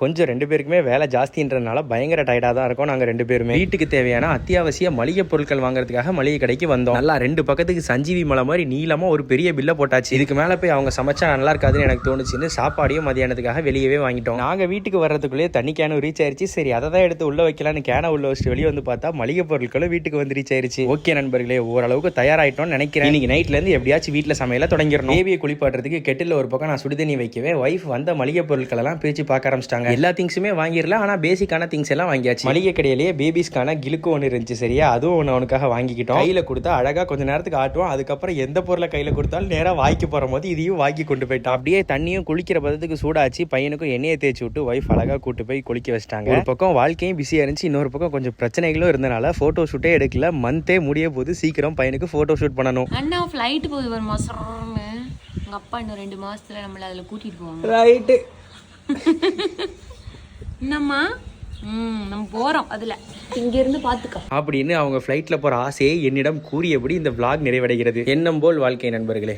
கொஞ்சம் 2 பேருக்குமே வேலை ஜாஸ்தின்றதுனால பயங்கர டயர்டாக தான் இருக்கும். நாங்கள் 2 பேருமே வீட்டுக்கு தேவையான அத்தியாவசிய மளிகை பொருட்கள் வாங்குறதுக்காக மளிகை கடைக்கு வந்தோம். நல்லா 2 பக்கத்துக்கு சஞ்சீவி மலை மாதிரி நீளமா ஒரு பெரிய பில்லை போட்டாச்சு. இதுக்கு மேலே போய் அவங்க சமைச்சா நல்லா இருக்காதுன்னு எனக்கு தோணுச்சுன்னு சாப்பாடையும் மதியானத்துக்காக வெளியவே வாங்கிட்டோம். நாங்கள் வீட்டுக்கு வர்றதுக்குள்ளேயே தண்ணி கேனும் ரீச் ஆயிருச்சு. சரி அதை தான் எடுத்து உள்ள வைக்கலான்னு கேனை உள்ள வச்சுட்டு வெளியே வந்து பார்த்தா மளிகை பொருட்களும் வீட்டுக்கு வந்து ரீச் ஆயிருச்சு. ஓகே நண்பர்களே, ஓரளவுக்கு தயாராயிட்டோம்னு நினைக்கிறேன். இன்னைக்கு நைட்ல இருந்து எப்படியாச்சும் வீட்டில் சமையல தொடங்கிடணும். பேபியை குளிப்பாட்டுறதுக்கு கெட்டில் ஒரு பக்கம் நான் சுடுதண்ணி வைக்கவே வைஃப் வந்த மளிகை பொருட்கள் எல்லாம் பிரிச்சு பார்க்க ஆரம்பிச்சிட்டாங்க. எல்லா திங்ஸுமே வாங்கிடலாம், ஆனால் பேசிக்கான திங்ஸ் எல்லாம் வாங்கியாச்சு. மளிகை கடையிலேயே பேபிஸ்க்கான கிலுக்கு ஒன்று இருந்துச்சு. சரியா, அதுவும் ஒன்று அவனுக்காக வாங்கிக்கிட்டோம். கையில் கொடுத்தா அழகாக கொஞ்சம் நேரத்துக்கு ஆட்டுவோம். அதுக்கப்புறம் எந்த பொருளை கையில் கொடுத்தாலும் நேராக வாய்க்கு போகிற போது இதையும் வாங்கி கொண்டு போயிட்டோம். அப்படியே தண்ணியும் குளிக்கிற பதத்துக்கு சூடாச்சு. பையனுக்கும் எண்ணெயை தேய்ச்சி விட்டு வைஃப் அழகாக கூட்டு போய் குளிக்க வச்சிட்டாங்க. ஒரு பக்கம் வாழ்க்கையும் பிஸியாக இருந்துச்சு, இன்னொரு பக்கம் கொஞ்சம் பிரச்சனைகளும் இருந்தனால ஃபோட்டோ ஷூட்டே எடுக்கல. மந்தே முடிய போது சீக்கிரம் பையனுக்கு ஃபோட்டோ ஷூட் பண்ணணும். அண்ணா ஃப்ளைட் போகுது ஒரு மாதம். எங்கள் அப்பா இன்னும் 2 மாதத்துல நம்மளை அதில் கூட்டிகிட்டு போவாங்க. ரைட்டு என்னம்மா நம்ம போகிறோம் அதில், இங்கேருந்து பார்த்துக்கோ அப்படின்னு அவங்க ஃப்ளைட்டில் போகிற ஆசையை என்னிடம் கூறியபடி இந்த vlog நிறைவடைகிறது. எண்ணம் போல் வாழ்க்கை நண்பர்களே.